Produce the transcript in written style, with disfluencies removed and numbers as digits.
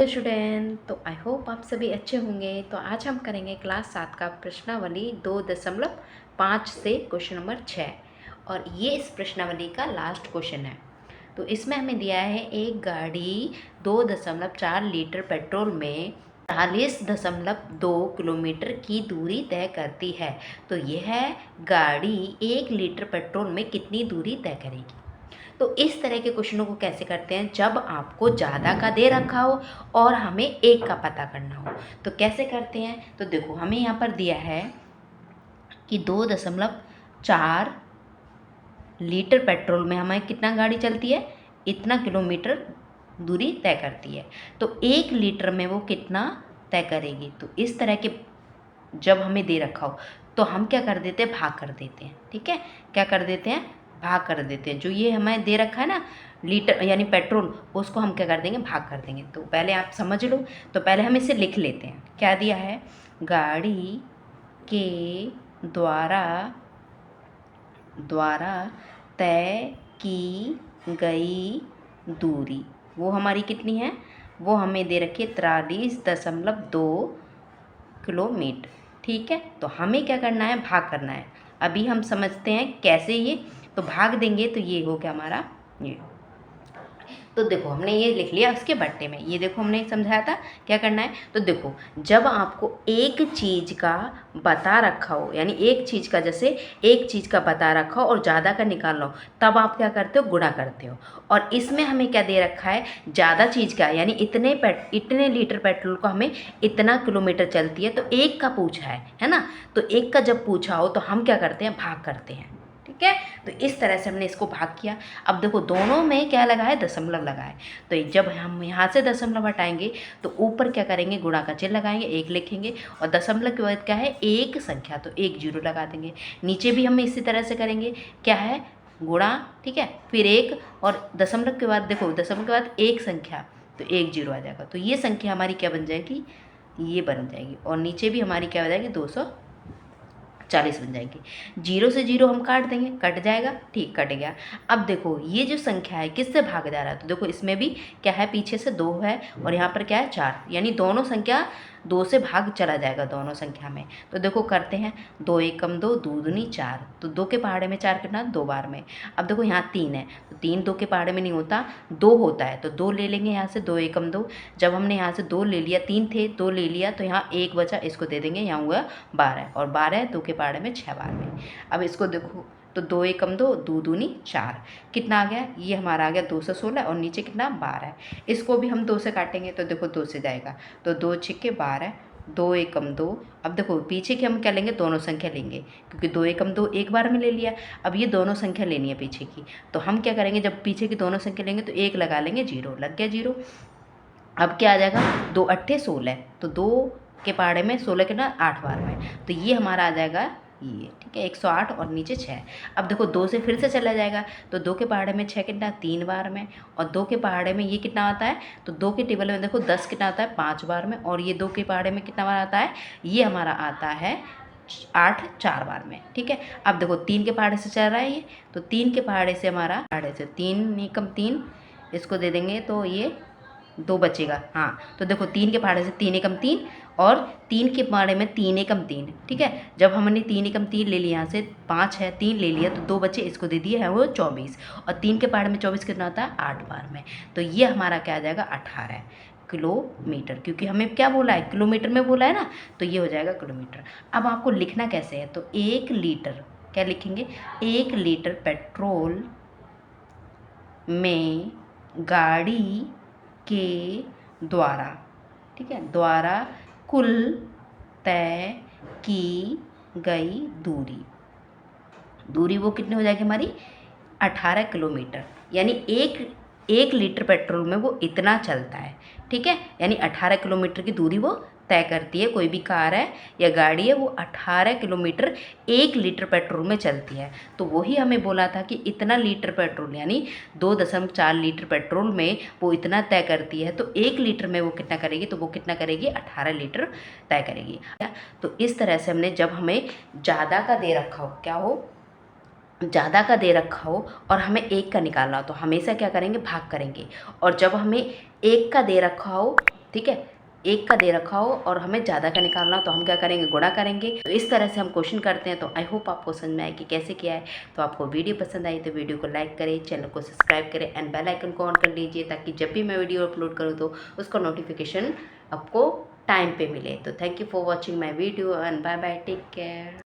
Student, तो I hope आप सभी अच्छे होंगे। तो आज हम करेंगे क्लास 7 का प्रश्नावली 2.5 से क्वेश्चन नंबर 6। और ये इस प्रश्नावली का लास्ट क्वेश्चन है। तो इसमें हमें दिया है एक गाड़ी 2.4 लीटर पेट्रोल में 40.2 किलोमीटर की दूरी तय करती है। तो यह गाड़ी 1 लीटर पेट्रोल में कितनी दूरी तय करेगी। तो इस तरह के क्वेश्चनों को कैसे करते हैं, जब आपको ज़्यादा का दे रखा हो और हमें एक का पता करना हो। तो कैसे करते हैं, तो देखो हमें यहाँ पर दिया है कि 2.4 लीटर पेट्रोल में हमें कितना गाड़ी चलती है, इतना किलोमीटर दूरी तय करती है। तो 1 लीटर में वो कितना तय करेगी। तो इस तरह के जब हमें दे रखा हो तो हम क्या कर देते हैं, भाग कर देते हैं। ठीक है, क्या कर देते हैं, भाग कर देते हैं। जो ये हमें दे रखा है ना लीटर यानी पेट्रोल, उसको हम क्या कर देंगे, भाग कर देंगे। तो पहले आप समझ लो। तो पहले हम इसे लिख लेते हैं। क्या दिया है, गाड़ी के द्वारा तय की गई दूरी वो हमारी कितनी है, वो हमें दे रखी है 43.2 किलोमीटर। ठीक है, तो हमें क्या करना है, भाग करना है। अभी हम समझते हैं कैसे ये। तो भाग देंगे तो ये हो गया हमारा ये। तो देखो हमने ये लिख लिया उसके बट्टे में। ये देखो हमने समझाया था क्या करना है। तो देखो जब आपको एक चीज़ का बता रखा हो, यानी एक चीज़ का, जैसे एक चीज़ का बता रखा हो और ज़्यादा का निकालना हो, तब आप क्या करते हो, गुणा करते हो। और इसमें हमें क्या दे रखा है, ज़्यादा चीज़ का, यानी इतने लीटर पेट्रोल को हमें इतना किलोमीटर चलती है। तो एक का पूछा है ना। तो एक का जब पूछा हो तो हम क्या करते हैं, भाग करते हैं। ठीक है, तो इस तरह से हमने इसको भाग किया। अब देखो दोनों में क्या लगा है, दशमलव लगा है। तो जब हम यहाँ से दशमलव हटाएंगे तो ऊपर क्या करेंगे, गुणा का चिन्ह लगाएंगे, एक लिखेंगे। और दशमलव के बाद क्या है, एक संख्या, तो एक जीरो लगा देंगे। नीचे भी हम इसी तरह से करेंगे, क्या है, गुणा, ठीक है, फिर एक, और दशमलव के बाद देखो दशमलव के बाद एक संख्या, तो एक जीरो आ जाएगा। तो ये संख्या हमारी क्या बन जाएगी, ये बन जाएगी। और नीचे भी हमारी क्या हो जाएगी, 240 बन जाएगी। जीरो से जीरो हम काट देंगे, कट जाएगा, ठीक, कट गया। अब देखो ये जो संख्या है किससे भाग जा रहा है, तो देखो इसमें भी क्या है, पीछे से 2 है और यहाँ पर क्या है, 4, यानी दोनों संख्या 2 से भाग चला जाएगा दोनों संख्या में। तो देखो करते हैं, 2 एकम 2, 2 दूनी 4। तो 2 के पहाड़े में 4 कितना, 2 बार में। अब देखो यहाँ 3 है, तो 3 2 के पहाड़े में नहीं होता, 2 होता है। तो 2 ले लेंगे यहाँ से, 2 एकम 2। जब हमने यहाँ से 2 ले लिया, 3 थे, 2 ले लिया, तो यहाँ 1 बचा, इसको दे देंगे, यहाँ हुआ 12, और 12 2 के पहाड़े में 6 बार में। अब इसको देखो, तो 2 एकम 2, 2 दूनी 4, कितना आ गया, ये हमारा आ गया 216, और नीचे कितना, 12। इसको भी हम 2 से काटेंगे, तो देखो 2 से जाएगा, तो 2 छिक्के 12, 2 एकम 2। अब देखो पीछे की हम क्या लेंगे, दोनों संख्या लेंगे, क्योंकि 2 एकम 2 एक बार में ले लिया। अब ये दोनों संख्या लेनी है पीछे की, तो हम क्या करेंगे, जब पीछे की दोनों संख्या लेंगे तो एक लगा लेंगे, जीरो लग गया, जीरो। अब क्या आ जाएगा, 2 अट्ठे 16, तो 2 के पहाड़े में 16 के ना 8 बार में, तो ये हमारा आ जाएगा ये, ठीक है, 108, और नीचे 6। अब देखो 2 से फिर से चला जाएगा, तो 2 के पहाड़े में 6 कितना, 3 बार में, और 2 के पहाड़े में ये कितना आता है, तो 2 के टेबल में देखो 10 कितना आता है, 5 बार में, और ये 2 के पहाड़े में कितना बार आता है, ये हमारा आता है 8 4 बार में। ठीक है, अब देखो 3 के पहाड़े से चल रहा है ये, तो 3 के पहाड़े से हमारा, पहाड़े से 3 एकम 3, इसको दे देंगे तो ये 2 बचेगा। हाँ, तो देखो 3 के पहाड़े से 3 एकम 3, और 3 के पहाड़े में 3 एकम 3। ठीक है, जब हमने 3 एकम 3 ले लिया, यहाँ से 5 है, 3 ले लिया, तो 2 बचे, इसको दे दिया है वो 24, और 3 के पहाड़े में 24 कितना होता है, 8 बार में। तो ये हमारा क्या आ जाएगा, 18 किलोमीटर, क्योंकि हमें क्या बोला है, किलोमीटर में बोला है ना, तो ये हो जाएगा किलोमीटर। अब आपको लिखना कैसे है, तो 1 लीटर, क्या लिखेंगे, 1 लीटर पेट्रोल में गाड़ी के द्वारा, ठीक है, द्वारा कुल तय की गई दूरी वो कितनी हो जाएगी हमारी, 18 किलोमीटर। यानी एक लीटर पेट्रोल में वो इतना चलता है। ठीक है, यानी 18 किलोमीटर की दूरी वो तय करती है। कोई भी कार है या गाड़ी है, वो 18 किलोमीटर 1 लीटर पेट्रोल में चलती है। तो वही हमें बोला था कि इतना लीटर पेट्रोल, यानी 2.4 लीटर पेट्रोल में वो इतना तय करती है। तो 1 लीटर में वो कितना करेगी, तो वो कितना करेगी, 18 लीटर तय करेगी। तो इस तरह से हमने, जब हमें ज़्यादा का दे रखा हो, क्या हो, ज़्यादा का दे रखा हो और हमें एक का निकालना हो तो हमेशा क्या करेंगे, भाग करेंगे। और जब हमें एक का दे रखा हो, ठीक है, एक का दे रखा हो और हमें ज़्यादा का निकालना हो तो हम क्या करेंगे, गुणा करेंगे। तो इस तरह से हम क्वेश्चन करते हैं। तो आई होप आपको समझ में आए कि कैसे किया है। तो आपको वीडियो पसंद आई तो वीडियो को लाइक करें, चैनल को सब्सक्राइब करें एंड बेल आइकन को ऑन कर लीजिए, ताकि जब भी मैं वीडियो अपलोड करूँ तो उसका नोटिफिकेशन आपको टाइम पे मिले। तो thank you for watching my video and bye bye, take care.